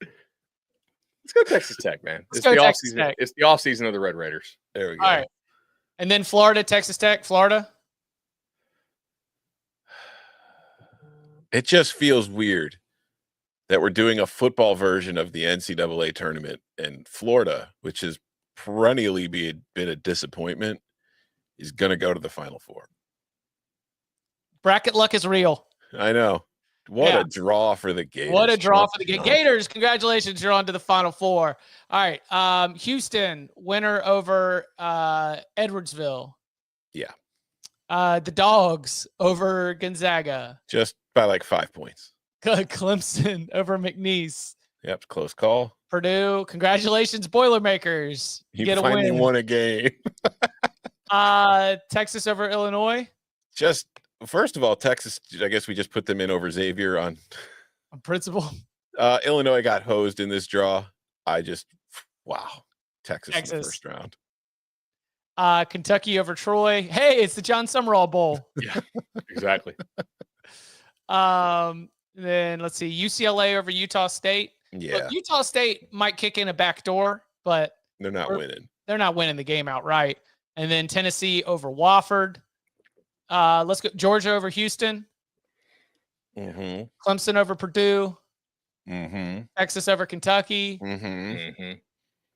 Let's go Texas Tech, man. It's the offseason of the Red Raiders. There we go. All right. And then Florida, Texas Tech, Florida. It just feels weird that we're doing a football version of the NCAA tournament, and Florida, which has perennially been a disappointment, is going to go to the Final Four. Bracket luck is real. I know. What a draw for the Gators. What a draw for the Gators. Congratulations. You're on to the Final Four. All right. Houston, winner over Edwardsville. Yeah. The Dogs over Gonzaga. Just by like 5 points. Clemson over McNeese. Yep. Close call. Purdue. Congratulations, Boilermakers. You get a finally win. won a game. Texas over Illinois. Just first of all, Texas, I guess we just put them in over Xavier on principle. Illinois got hosed in this draw. Wow. Texas in the first round. Kentucky over Troy. Hey, it's the John Summerall Bowl. Yeah, exactly. Then let's see, UCLA over Utah State. Yeah. Look, Utah State might kick in a back door, but they're not winning. They're not winning the game outright. And then Tennessee over Wofford. Let's go Georgia over Houston. Clemson over Purdue. Texas over Kentucky.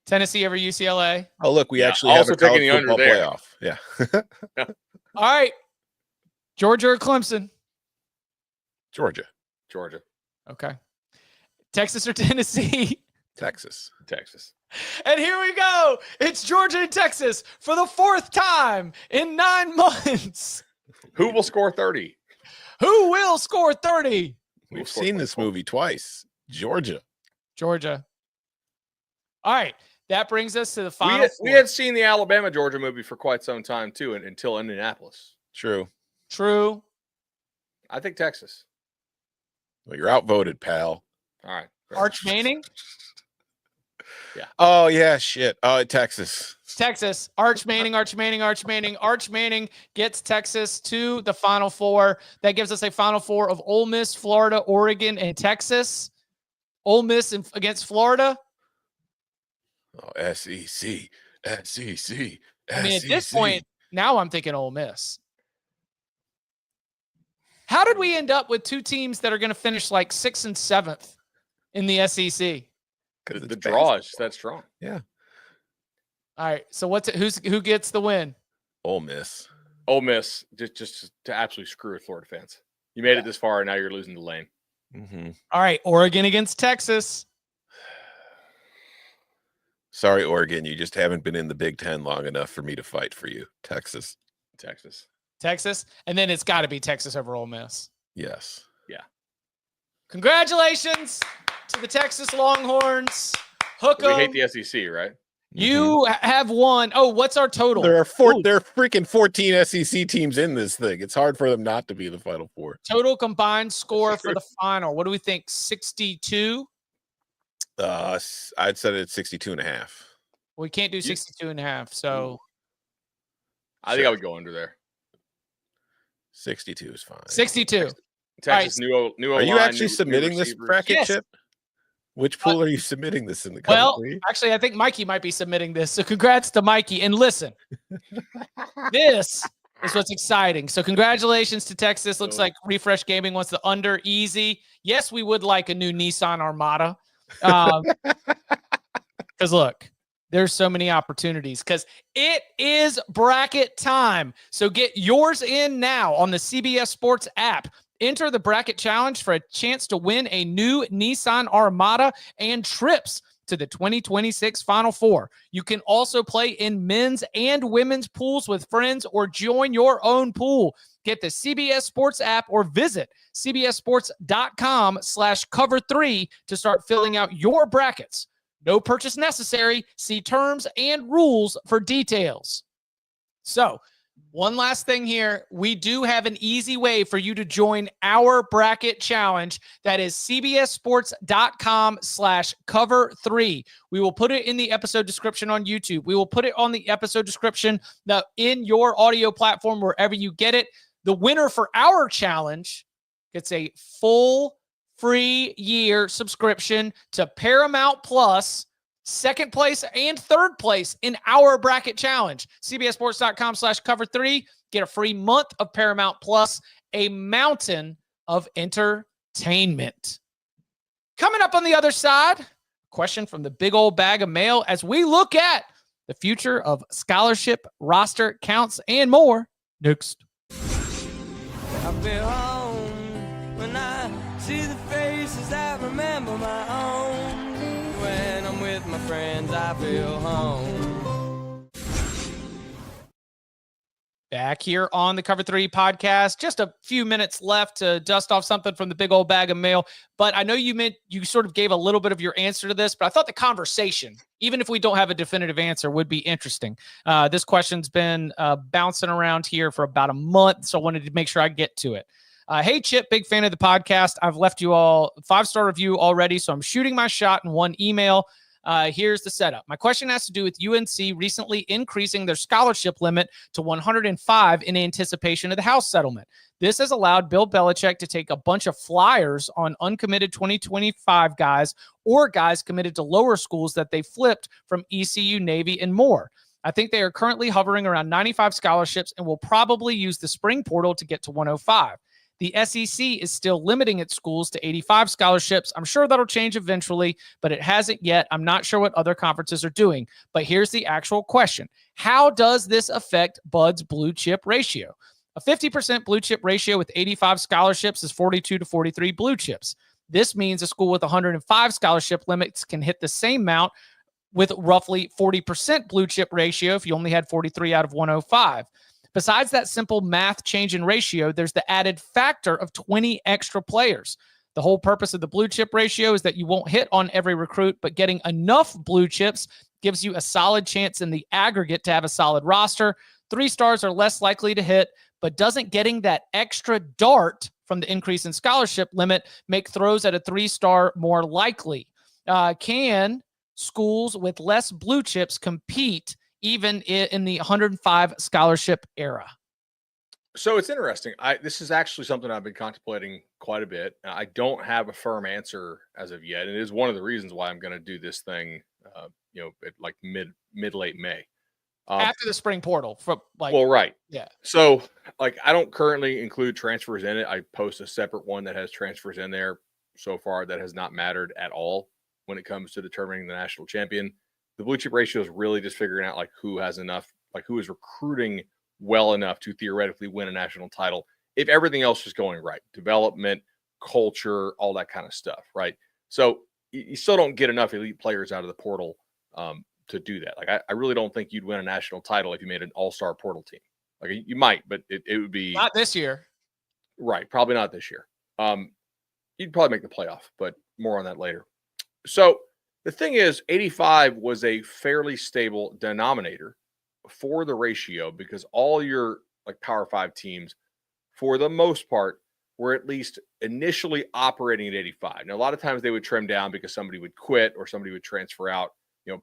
Tennessee over UCLA. Oh, look, we actually have a college football playoff. Yeah. All right. Georgia or Clemson? Georgia. Okay. Texas or Tennessee? Texas. And here we go. It's Georgia and Texas for the 4th time in 9 months. Who will score 30? Who will score 30? We've seen this movie twice. Georgia. All right. That brings us to the final. We had seen the Alabama-Georgia movie for quite some time, too, until Indianapolis. True. True. I think Texas. Well, you're outvoted, pal. All right. Arch Manning. Yeah. Oh, yeah, shit. Texas. Texas. Arch Manning gets Texas to the Final Four. That gives us a Final Four of Ole Miss, Florida, Oregon, and Texas. Ole Miss against Florida. Oh, SEC. I mean, at this point, now I'm thinking Ole Miss. How did we end up with two teams that are going to finish like 6th and 7th in the SEC? Because the draw is that strong. Yeah. All right. So who gets the win? Ole Miss. Ole Miss, just to absolutely screw with Florida fans. You made it this far, and now you're losing the lane. Mm-hmm. All right. Oregon against Texas. Sorry, Oregon. You just haven't been in the Big Ten long enough for me to fight for you. Texas. And then it's got to be Texas over Ole Miss. Yes. Yeah. Congratulations to the Texas Longhorns. Hook 'em. We hate the SEC, right? You have won. Oh, what's our total? There are freaking 14 SEC teams in this thing. It's hard for them not to be the Final Four. Total combined score for the final. What do we think? 62? I'd set it at 62.5. We can't do 62.5. So I think I would go under there. 62 is fine. 62. Texas, right. new. Are you actually submitting this bracket, yes. Chip? Which pool are you submitting this in the country? Well, actually, I think Mikey might be submitting this. So congrats to Mikey. And listen, this is what's exciting. So congratulations to Texas. Looks like Refresh Gaming wants the under easy. Yes, we would like a new Nissan Armada. Because look, there's so many opportunities because it is bracket time. So get yours in now on the CBS Sports app. Enter the bracket challenge for a chance to win a new Nissan Armada and trips to the 2026 Final Four. You can also play in men's and women's pools with friends or join your own pool. Get the CBS Sports app or visit cbssports.com/cover3 to start filling out your brackets. No purchase necessary. See terms and rules for details. So, one last thing here. We do have an easy way for you to join our bracket challenge. That is cbssports.com/cover3. We will put it in the episode description on YouTube. We will put it on the episode description in your audio platform, wherever you get it. The winner for our challenge gets a full free year subscription to Paramount Plus, second place and third place in our bracket challenge. cbssports.com/cover3. Get a free month of Paramount Plus, a mountain of entertainment. Coming up on the other side, question from the big old bag of mail as we look at the future of scholarship, roster counts, and more next. I feel home when I see the faces that remember my own. When I'm with my friends, I feel home. Back here on the Cover 3 podcast. Just a few minutes left to dust off something from the big old bag of mail. But I know you sort of gave a little bit of your answer to this, but I thought the conversation, even if we don't have a definitive answer, would be interesting. This question's been bouncing around here for about a month, so I wanted to make sure I get to it. Hey, Chip, big fan of the podcast. I've left you all a 5-star review already, so I'm shooting my shot in one email. Here's the setup. My question has to do with UNC recently increasing their scholarship limit to 105 in anticipation of the House settlement. This has allowed Bill Belichick to take a bunch of flyers on uncommitted 2025 guys or guys committed to lower schools that they flipped from ECU, Navy, and more. I think they are currently hovering around 95 scholarships and will probably use the spring portal to get to 105. The SEC is still limiting its schools to 85 scholarships. I'm sure that'll change eventually, but it hasn't yet. I'm not sure what other conferences are doing. But here's the actual question. How does this affect Bud's blue chip ratio? A 50% blue chip ratio with 85 scholarships is 42 to 43 blue chips. This means a school with 105 scholarship limits can hit the same amount with roughly 40% blue chip ratio if you only had 43 out of 105. Besides that simple math change in ratio, there's the added factor of 20 extra players. The whole purpose of the blue chip ratio is that you won't hit on every recruit, but getting enough blue chips gives you a solid chance in the aggregate to have a solid roster. 3 stars are less likely to hit, but doesn't getting that extra dart from the increase in scholarship limit make throws at a 3-star more likely? Can schools with less blue chips compete even in the 105 scholarship era? So it's interesting. This is actually something I've been contemplating quite a bit. I don't have a firm answer as of yet. And it is one of the reasons why I'm going to do this thing, at like mid-late May. After the spring portal. Right. Yeah. So like, I don't currently include transfers in it. I post a separate one that has transfers in there. So far, that has not mattered at all when it comes to determining the national champion. The blue chip ratio is really just figuring out like who has enough, like who is recruiting well enough to theoretically win a national title if everything else is going right. Development, culture, all that kind of stuff, right? So you still don't get enough elite players out of the portal to do that. Like I really don't think you'd win a national title if you made an all-star portal team. Like you might, but it would be not this year. Right, probably not this year. You'd probably make the playoff, but more on that later. So the thing is, 85 was a fairly stable denominator for the ratio because all your like Power 5 teams, for the most part, were at least initially operating at 85. Now, a lot of times they would trim down because somebody would quit or somebody would transfer out,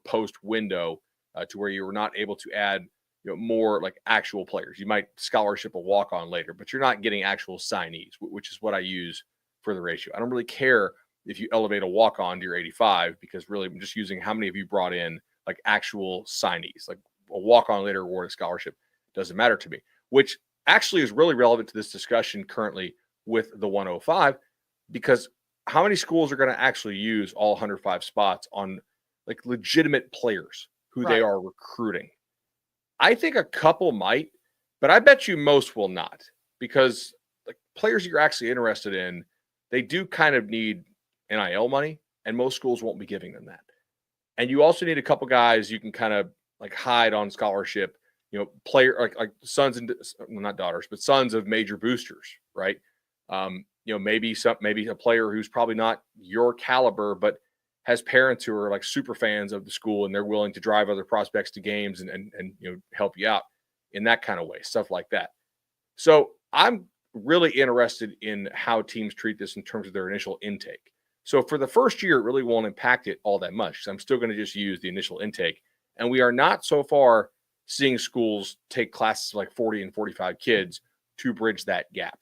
post window to where you were not able to add, more like actual players. You might scholarship a walk-on later, but you're not getting actual signees, which is what I use for the ratio. I don't really care if you elevate a walk-on to your 85 because really I'm just using how many of you brought in like actual signees. Like a walk-on later award a scholarship doesn't matter to me, which actually is really relevant to this discussion currently with the 105 because how many schools are going to actually use all 105 spots on like legitimate players who they are recruiting? I think a couple might, but I bet you most will not because like players you're actually interested in, they do kind of need NIL money and most schools won't be giving them that. And you also need a couple guys you can kind of like hide on scholarship, player like sons and not daughters, but sons of major boosters, right? Maybe a player who's probably not your caliber, but has parents who are like super fans of the school and they're willing to drive other prospects to games and help you out in that kind of way, stuff like that. So I'm really interested in how teams treat this in terms of their initial intake. So for the first year, it really won't impact it all that much because I'm still going to just use the initial intake. And we are not so far seeing schools take classes like 40 and 45 kids to bridge that gap.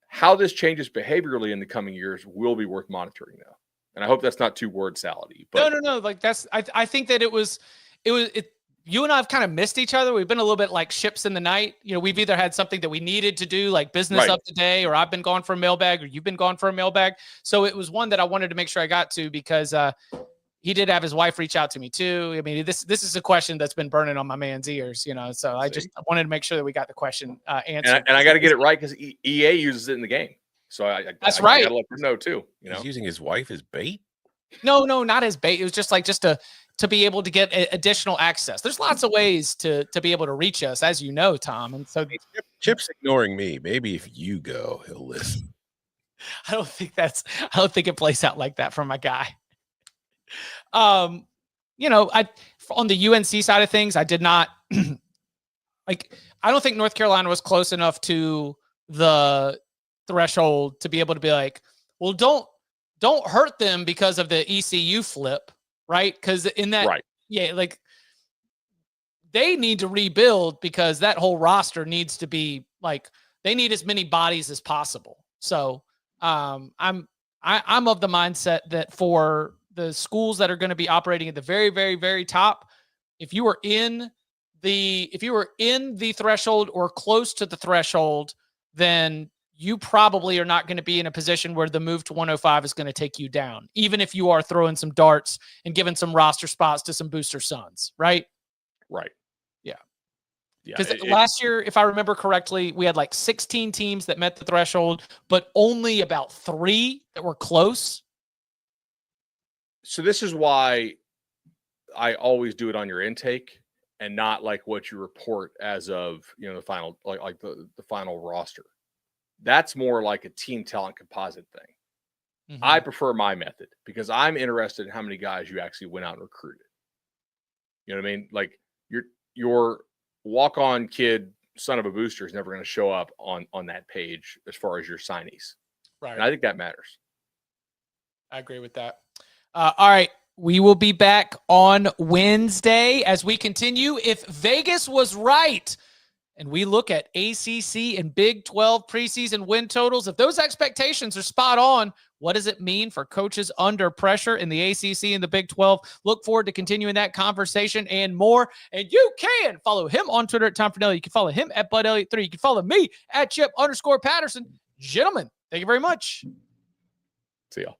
How this changes behaviorally in the coming years will be worth monitoring though. And I hope that's not too word salady. But No. Like I think that it was you and I have kind of missed each other. We've been a little bit like ships in the night. We've either had something that we needed to do, like business up today, or I've been gone for a mailbag, or you've been gone for a mailbag. So it was one that I wanted to make sure I got to because he did have his wife reach out to me too. I mean, this is a question that's been burning on my man's ears, So I wanted to make sure that we got the question answered. And I got to get it right because EA uses it in the game. So I right. I gotta let them know too. He's using his wife as bait. No, not as bait. It was just to be able to get additional access. There's lots of ways to be able to reach us, as you know, Tom. And so Chip's ignoring me. Maybe if you go, he'll listen. I don't think it plays out like that for my guy. On the UNC side of things, I did not I don't think North Carolina was close enough to the threshold to be able to be like, well, don't hurt them because of the ECU flip, right? Because in that, like they need to rebuild because that whole roster needs to be like they need as many bodies as possible. So I'm of the mindset that for the schools that are going to be operating at the very, very, very top, if you were in the threshold or close to the threshold, then you probably are not going to be in a position where the move to 105 is going to take you down, even if you are throwing some darts and giving some roster spots to some booster sons, right? Right. Yeah. Because last year, if I remember correctly, we had like 16 teams that met the threshold, but only about 3 that were close. So this is why I always do it on your intake and not like what you report as of, the final, like the final roster. That's more like a team talent composite thing. Mm-hmm. I prefer my method because I'm interested in how many guys you actually went out and recruited. You know what I mean? Like your walk-on kid son of a booster is never going to show up on that page as far as your signees. Right. And I think that matters. I agree with that. All right. We will be back on Wednesday as we continue. If Vegas was right and we look at ACC and Big 12 preseason win totals, if those expectations are spot on, what does it mean for coaches under pressure in the ACC and the Big 12? Look forward to continuing that conversation and more. And you can follow him on Twitter at Tom Fornelli. You can follow him at Bud Elliott 3. You can follow me at Chip _Patterson. Gentlemen, thank you very much. See y'all.